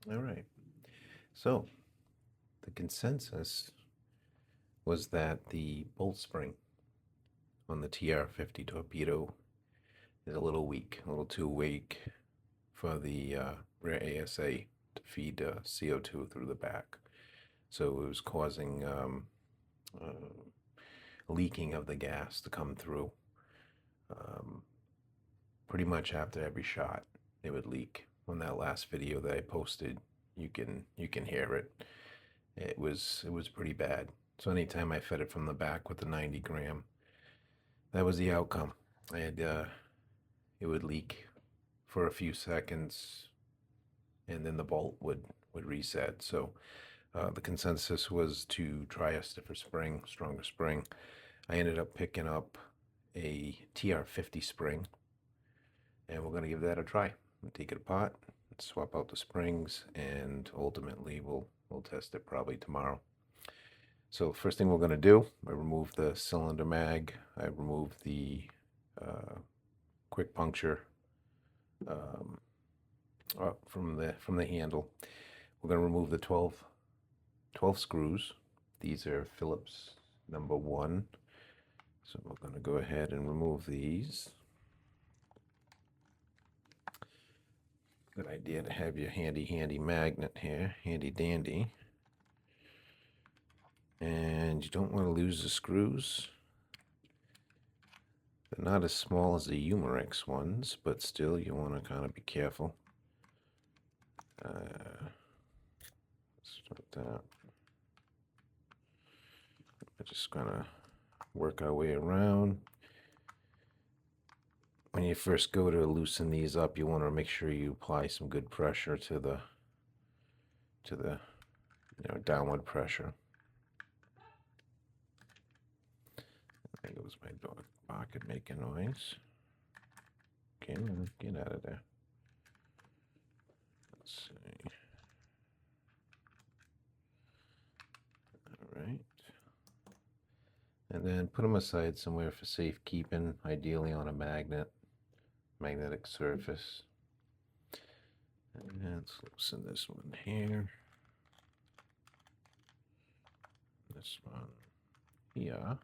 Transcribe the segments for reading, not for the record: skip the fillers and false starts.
All right. So the consensus was that the bolt spring on the TR50 Torpedo is a little weak, a little too weak for the rear ASA to feed CO2 through the back. So it was causing leaking of the gas to come through. Um, Pretty much after every shot, it would leak. On that last video that I posted, you can hear it. It was pretty bad. So anytime I fed it from the back with the 90 gram, that was the outcome. And it would leak for a few seconds, and then the bolt would reset. So the consensus was to try a stiffer spring, stronger spring. I ended up picking up a TR50 spring, and we're gonna give that a try. We'll take it apart, swap out the springs, and ultimately we'll test it probably tomorrow. So first thing we're going to do, I remove the cylinder mag. I remove the quick puncture um, from the handle. We're going to remove the 12 screws. These are Phillips number 1. So we're going to go ahead and remove these. Good idea to have your handy magnet here, handy dandy. And you don't want to lose the screws. They're not as small as the Umarex ones, but still you want to kind of be careful. Start that. We're just gonna work our way around. When you first go to loosen these up, you want to make sure you apply some good pressure to the downward pressure. I think it was my dog barking making noise. Okay, get out of there. Let's see. All right. And then put them aside somewhere for safekeeping, ideally on a magnetic surface. And let's loosen this one here. This one here.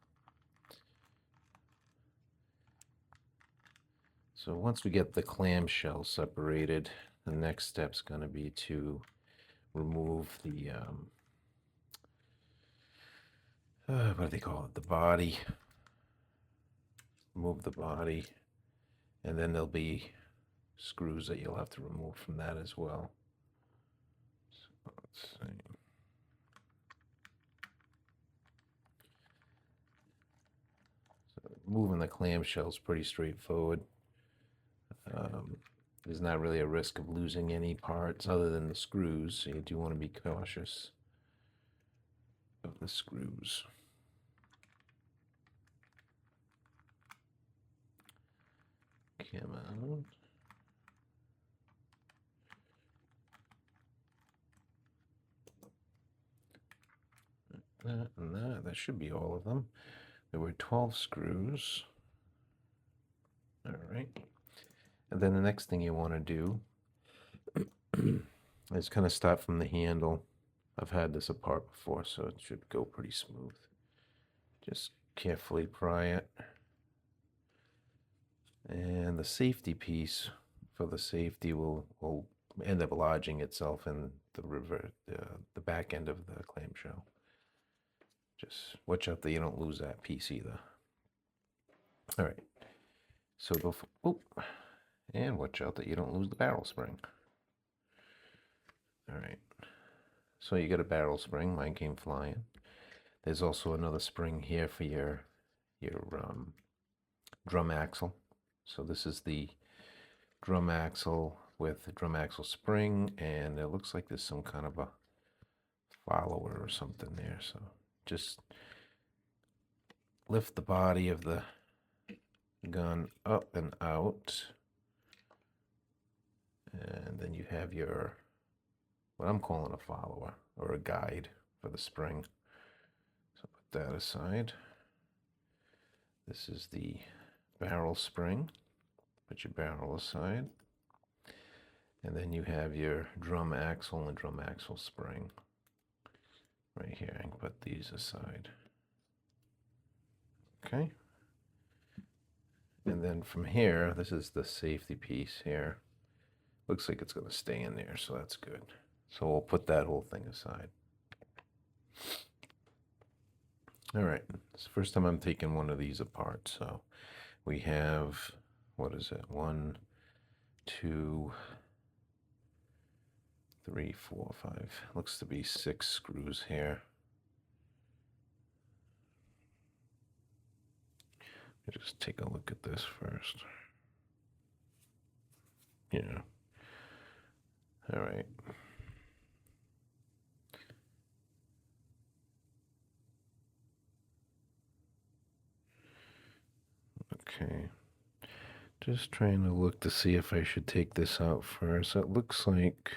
So once we get the clamshell separated, the next step's going to be to remove the, what do they call it? The body. Remove the body. And then there'll be screws that you'll have to remove from that as well. So let's see. So moving the clamshell is pretty straightforward. There's not really a risk of losing any parts other than the screws, so you do want to be cautious of the screws. Come on. That and that. That should be all of them. There were 12 screws. All right. And then the next thing you want to do is kind of start from the handle. I've had this apart before, so it should go pretty smooth. Just carefully pry it. And the safety piece for the safety will end up lodging itself in the back end of the clamshell. Just watch out that you don't lose that piece either. All right. So go for, and watch out that you don't lose the barrel spring. All right. So you got a barrel spring. Mine came flying. There's also another spring here for your drum axle. So this is the drum axle with the drum axle spring, and it looks like there's some kind of a follower or something there. So just lift the body of the gun up and out, and then you have your, what I'm calling a follower or a guide for the spring. So put that aside. This is the barrel spring. Put your barrel aside. And then you have your drum axle and drum axle spring right here. I can put these aside. Okay. And then from here, this is the safety piece here. Looks like it's going to stay in there, so that's good. So we'll put that whole thing aside. All right, it's the first time I'm taking one of these apart. So we have, what is it? 1, 2, 3, 4, 5. Looks to be 6 screws here. Let me just take a look at this first. Yeah. All right. Okay. Just trying to look to see if I should take this out first. It looks like,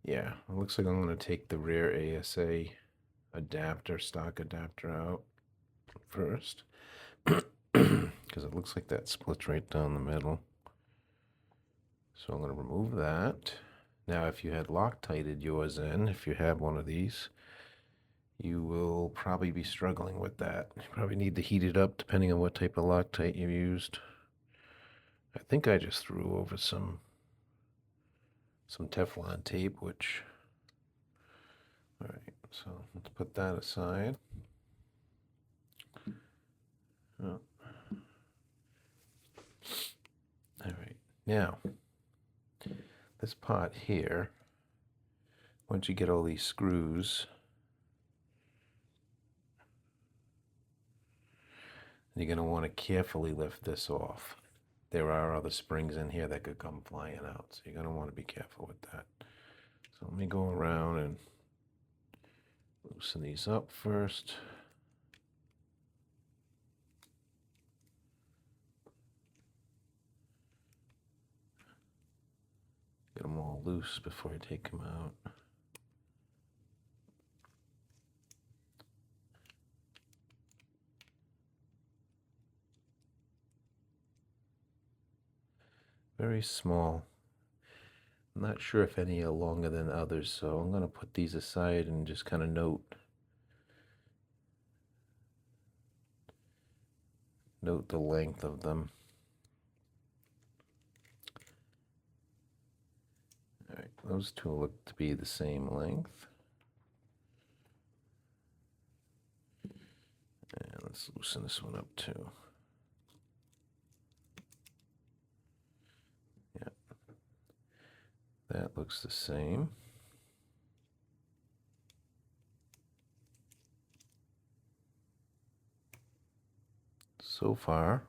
yeah, it looks like I'm going to take the rear ASA adapter, stock adapter out first. Because it looks like that splits right down the middle. So I'm going to remove that. Now, if you had Loctited yours in, if you have one of these, you will probably be struggling with that. You probably need to heat it up depending on what type of Loctite you used. I think I just threw over some Teflon tape, which, all right, so let's put that aside. Oh. All right, now, this pot here, once you get all these screws, you're going to want to carefully lift this off. There are other springs in here that could come flying out, so you're going to want to be careful with that. So let me go around and loosen these up first. Get them all loose before I take them out. Very small. I'm not sure if any are longer than others, so I'm going to put these aside and just kind of note the length of them. All right, those two look to be the same length. And let's loosen this one up too. Yeah, that looks the same. So far,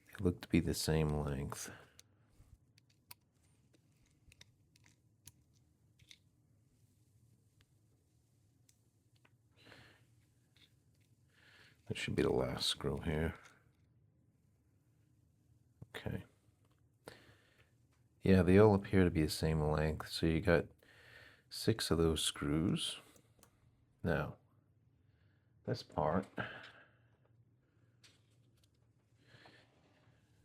they look to be the same length. That should be the last screw here. Okay. Yeah, they all appear to be the same length. So you got 6 of those screws. Now, this part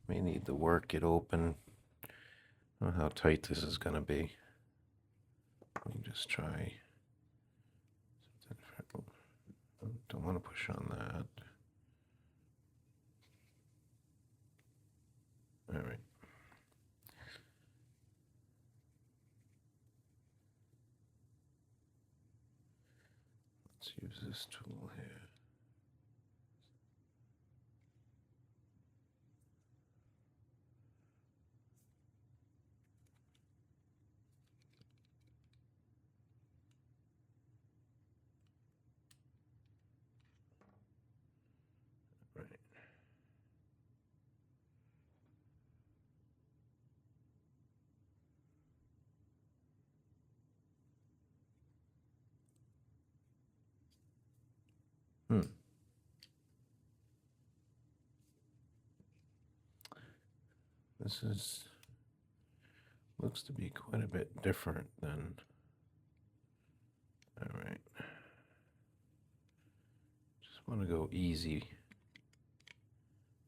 may need to work it open. I don't know how tight this is going to be. Let me just try. Don't want to push on that. All right. Let's use this tool here. Right. This looks to be quite a bit different than. All right. Just want to go easy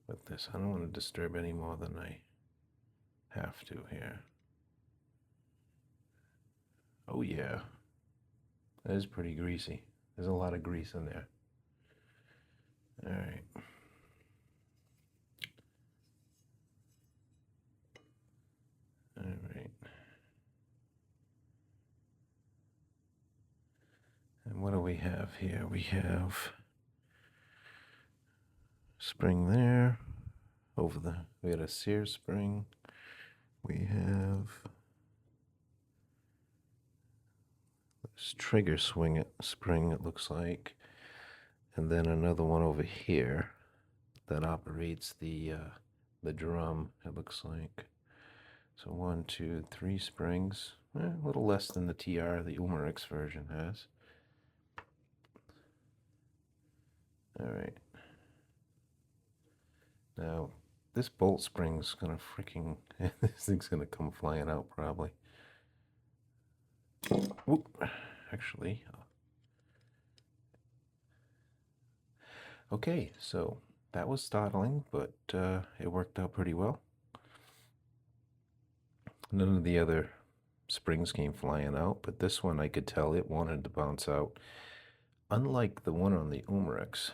with this. I don't want to disturb any more than I have to here. Oh yeah, that is pretty greasy. There's a lot of grease in there. All right. All right. And what do we have here? We have spring there. We got a sear spring. We have this trigger spring, it looks like. And then another one over here that operates the drum, it looks like. So 1, 2, 3 springs. A little less than the the Umarex version has. All right. Now, this bolt spring's gonna freaking, this thing's gonna come flying out probably. Whoop. Actually. Okay, so that was startling, but it worked out pretty well. None of the other springs came flying out, but this one I could tell it wanted to bounce out. Unlike the one on the Umarex,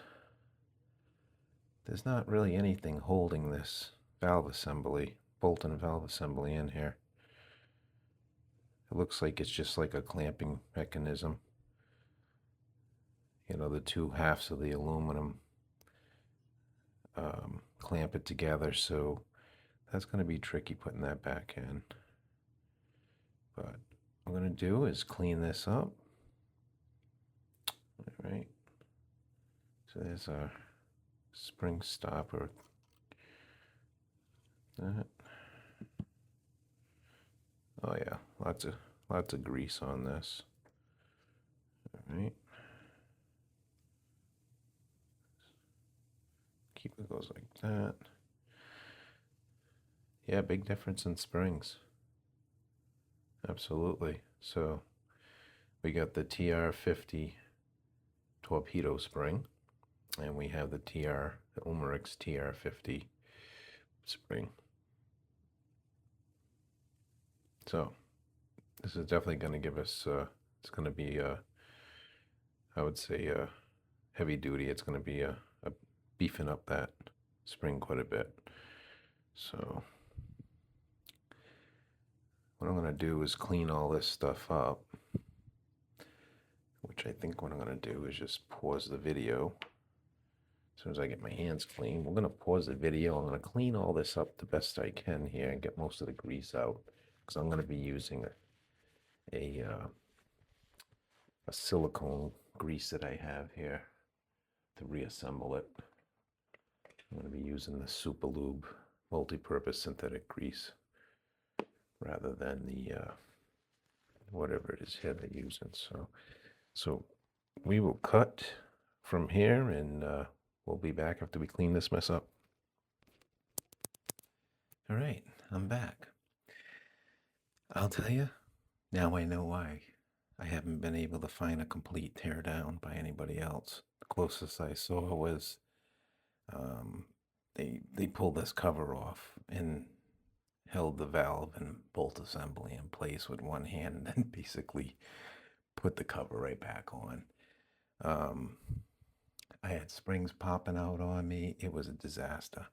there's not really anything holding this valve assembly, bolt and valve assembly in here. It looks like it's just like a clamping mechanism. You know, the two halves of the aluminum clamp it together, so that's going to be tricky putting that back in. But what I'm going to do is clean this up. All right. So there's our spring stopper. That. Oh yeah, lots of grease on this. All right. Keep it goes like that. Yeah, big difference in springs. Absolutely. So we got the TR50 Torpedo spring, and we have the Umarex TR50 spring. So this is definitely going to give us, it's going to be, I would say, heavy duty. It's going to be a beefing up that spring quite a bit. So what I'm going to do is clean all this stuff up, which I think what I'm going to do is just pause the video. As soon as I get my hands clean, we're going to pause the video. I'm going to clean all this up the best I can here and get most of the grease out, because I'm going to be using a silicone grease that I have here to reassemble it. I'm going to be using the Super Lube multi-purpose synthetic grease rather than the whatever it is here they're using. So we will cut from here, and we'll be back after we clean this mess up. All right, I'm back. I'll tell you, now I know why I haven't been able to find a complete teardown by anybody else. The closest I saw was they pulled this cover off and held the valve and bolt assembly in place with one hand, and then basically put the cover right back on. I had springs popping out on me. It was a disaster.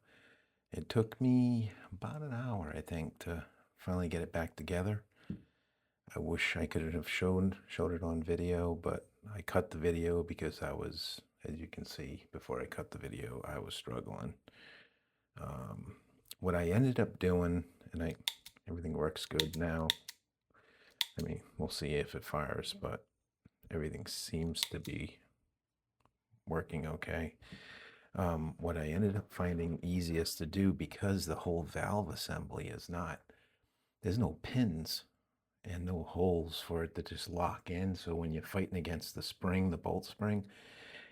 It took me about an hour, I think, to finally get it back together. I wish I could have showed it on video, but I cut the video because I was, as you can see, before I cut the video, I was struggling. What I ended up doing, and everything works good now. I mean, we'll see if it fires, but everything seems to be working okay. What I ended up finding easiest to do, because the whole valve assembly is not, there's no pins and no holes for it to just lock in. So when you're fighting against the spring, the bolt spring,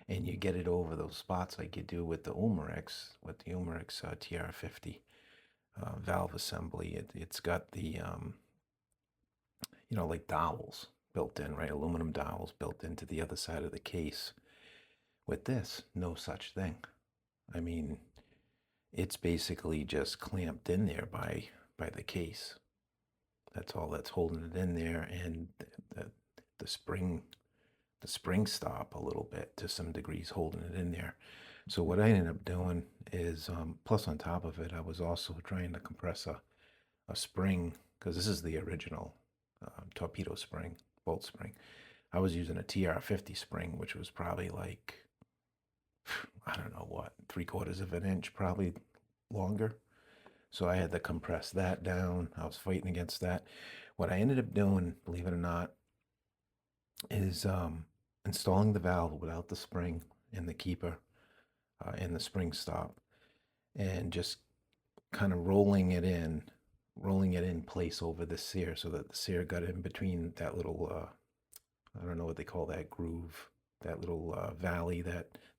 and you get it over those spots like you do with the Umarex, TR50 valve assembly, it's got the, like dowels built in, right? Aluminum dowels built into the other side of the case. With this, no such thing. I mean, it's basically just clamped in there by the case. That's all that's holding it in there, and spring stop a little bit to some degrees, holding it in there. So what I ended up doing is, plus on top of it, I was also trying to compress a spring, because this is the original torpedo spring, bolt spring. I was using a TR50 spring, which was probably like, I don't know what, 3/4 of an inch, probably longer. So I had to compress that down. I was fighting against that. What I ended up doing, believe it or not, is installing the valve without the spring and the keeper and the spring stop, and just kind of rolling it in place over the sear so that the sear got in between that little, I don't know what they call that groove, that little valley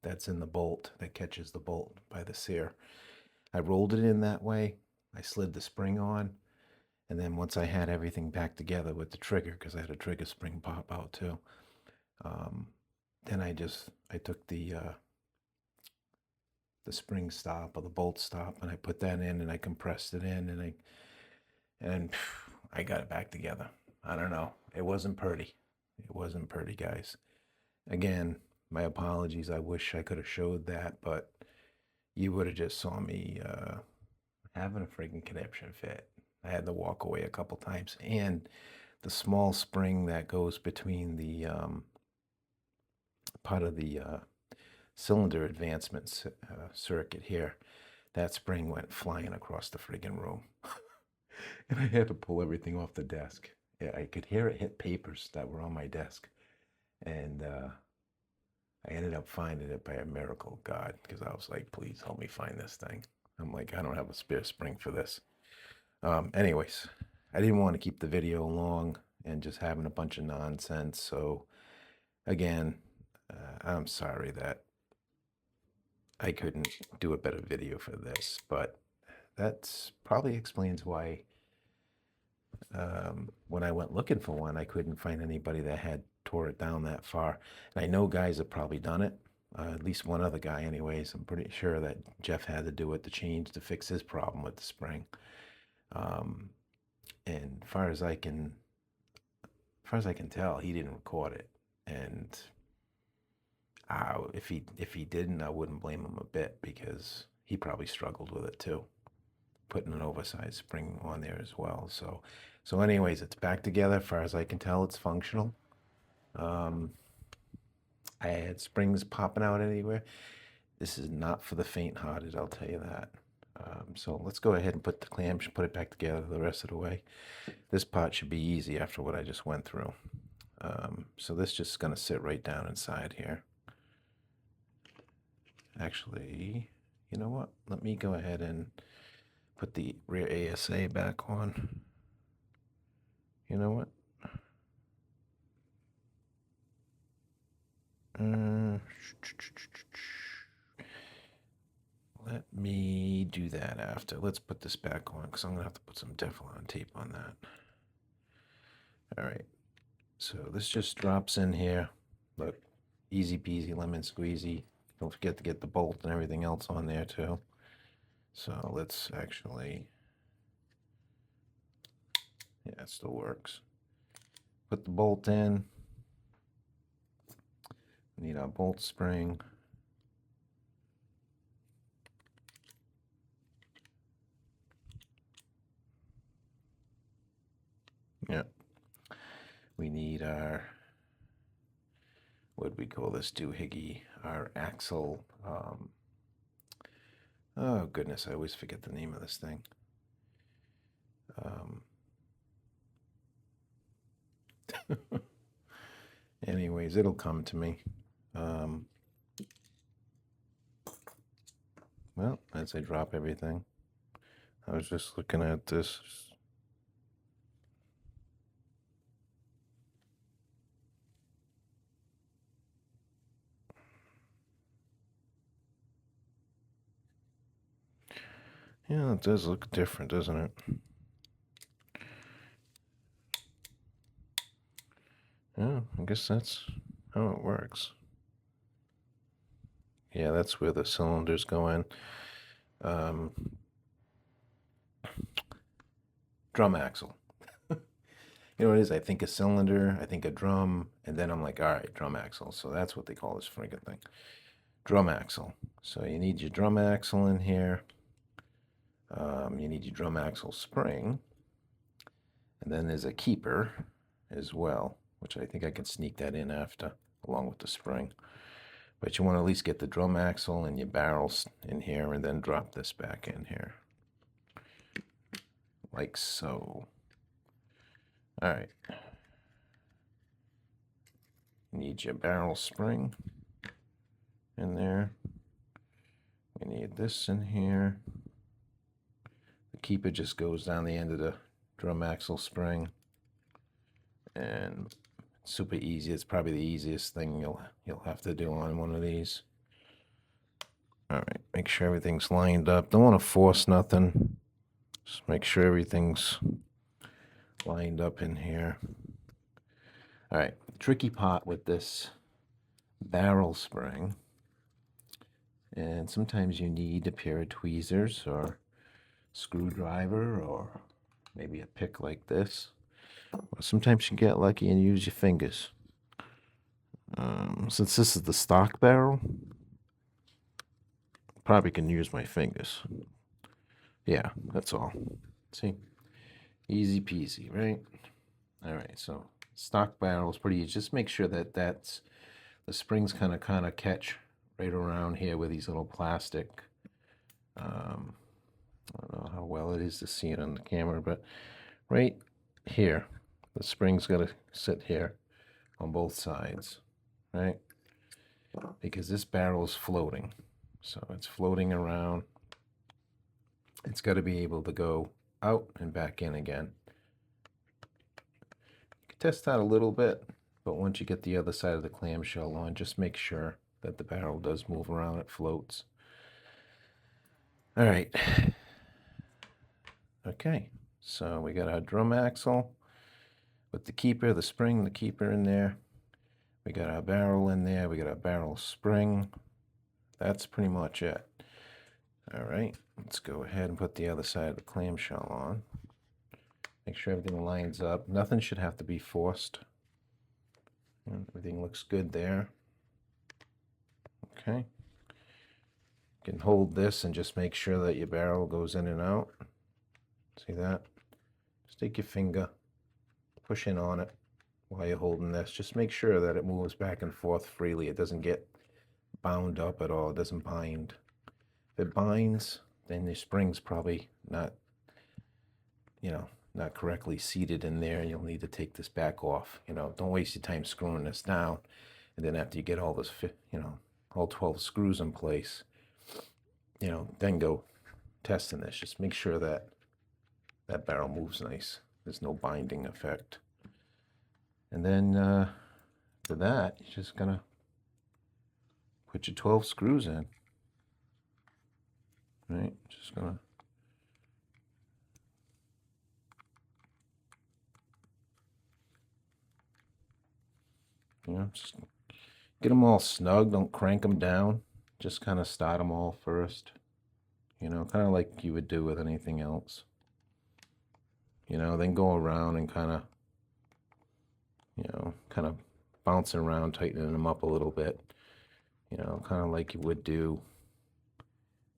that's in the bolt that catches the bolt by the sear. I rolled it in that way. I slid the spring on, and then once I had everything back together with the trigger, because I had a trigger spring pop out too, then I took the spring stop or the bolt stop, and I put that in, and I compressed it in, and I got it back together. I don't know. It wasn't pretty. It wasn't pretty, guys. Again, my apologies. I wish I could have showed that, but you would have just saw me having a freaking conniption fit. I had to walk away a couple times, and the small spring that goes between the part of the cylinder advancement circuit here, that spring went flying across the friggin' room. And I had to pull everything off the desk. Yeah, I could hear it hit papers that were on my desk. And I ended up finding it by a miracle of God, because I was like, please help me find this thing. I'm like, I don't have a spare spring for this. Anyways, I didn't want to keep the video long and just having a bunch of nonsense. So again, I'm sorry that I couldn't do a better video for this, but that's probably explains why when I went looking for one, I couldn't find anybody that had tore it down that far. And I know guys have probably done it, at least one other guy anyways. I'm pretty sure that Jeff had to do it to fix his problem with the spring. And far as I can tell, he didn't record it. And if he didn't, I wouldn't blame him a bit, because he probably struggled with it too, putting an oversized spring on there as well. So anyways, it's back together. As far as I can tell, it's functional. I had springs popping out anywhere. This is not for the faint-hearted, I'll tell you that. So let's go ahead and put the clamp, put it back together the rest of the way. This part should be easy after what I just went through. So this just going to sit right down inside here. Actually, you know what? Let me go ahead and put the rear ASA back on. You know what? Let me do that after. Let's put this back on, because I'm going to have to put some Teflon tape on that. All right. So this just drops in here. Look, easy peasy lemon squeezy. Don't forget to get the bolt and everything else on there too. So let's actually, yeah, it still works. Put the bolt in. We need our bolt spring. Yeah. We need our, what do we call this doohickey? Our axle. Oh goodness, I always forget the name of this thing. Anyways, it'll come to me. Well, as I drop everything, I was just looking at this. Yeah, it does look different, doesn't it? Yeah, I guess that's how it works. Yeah, that's where the cylinders go in. Drum axle. You know what it is? I think a cylinder, I think a drum, and then I'm like, all right, drum axle. So that's what they call this friggin' thing. Drum axle. So you need your drum axle in here. You need your drum axle spring. And then there's a keeper as well, which I think I can sneak that in after, along with the spring. But you want to at least get the drum axle and your barrels in here and then drop this back in here. Like so. All right. You need your barrel spring in there. We need this in here. The keeper just goes down the end of the drum axle spring. And super easy. It's probably the easiest thing you'll have to do on one of these. All right, make sure everything's lined up. Don't want to force nothing. Just make sure everything's lined up in here. All right, tricky part with this barrel spring, and sometimes you need a pair of tweezers or screwdriver or maybe a pick like this. Or sometimes you get lucky and use your fingers. Since this is the stock barrel, probably can use my fingers. Yeah, that's all. See, easy peasy, right? All right, so stock barrel is pretty easy. Just make sure that the springs kind of catch right around here with these little plastic. I don't know how well it is to see it on the camera, but right here, the spring's got to sit here on both sides, right? Because this barrel is floating, so it's floating around. It's got to be able to go out and back in again. You can test that a little bit, but once you get the other side of the clamshell on, just make sure that the barrel does move around, it floats. All right. Okay, so we got our drum axle with the keeper, the spring, the keeper in there. We got our barrel in there. We got our barrel spring. That's pretty much it. All right, let's go ahead and put the other side of the clamshell on. Make sure everything lines up. Nothing should have to be forced. Everything looks good there. Okay. You can hold this and just make sure that your barrel goes in and out. See that? Just take your finger, push in on it while you're holding this. Just make sure that it moves back and forth freely. It doesn't get bound up at all. It doesn't bind. If it binds, then the spring's probably not, not correctly seated in there, and you'll need to take this back off. Don't waste your time screwing this down, and then after you get all this, all 12 screws in place, then go testing this. Just make sure that that barrel moves nice. There's no binding effect. And then for that, you're just gonna put your 12 screws in. Right? Just gonna just get them all snug. Don't crank them down. Just kind of start them all first. Kind of like you would do with anything else. Then go around and kind of bouncing around, tightening them up a little bit. Kind of like you would do,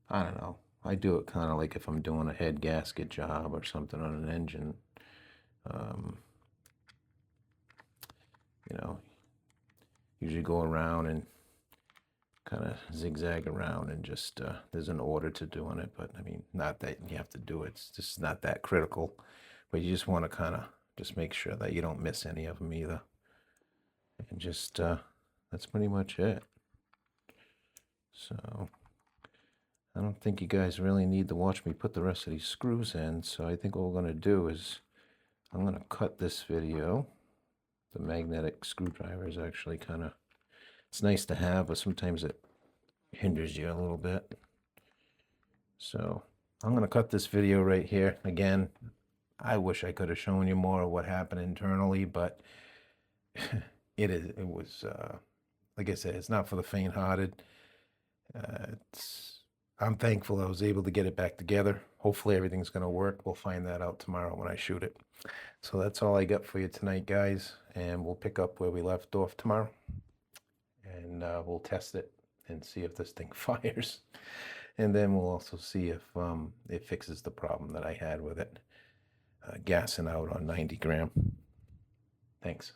I don't know. I do it kind of like if I'm doing a head gasket job or something on an engine. Usually go around and kind of zigzag around and just, there's an order to doing it, but I mean, not that you have to do it. It's just not that critical, but you just want to kind of just make sure that you don't miss any of them either. And just, that's pretty much it. So I don't think you guys really need to watch me put the rest of these screws in. So I think what we're going to do is I'm going to cut this video. The magnetic screwdriver is actually kind of, it's nice to have, but sometimes it hinders you a little bit. So I'm going to cut this video right here. Again, I wish I could have shown you more of what happened internally, but it was, like I said, it's not for the faint-hearted. I'm thankful I was able to get it back together. Hopefully everything's going to work. We'll find that out tomorrow when I shoot it. So that's all I got for you tonight, guys. And we'll pick up where we left off tomorrow. And we'll test it and see if this thing fires. And then we'll also see if it fixes the problem that I had with it gassing out on 90 gram. Thanks.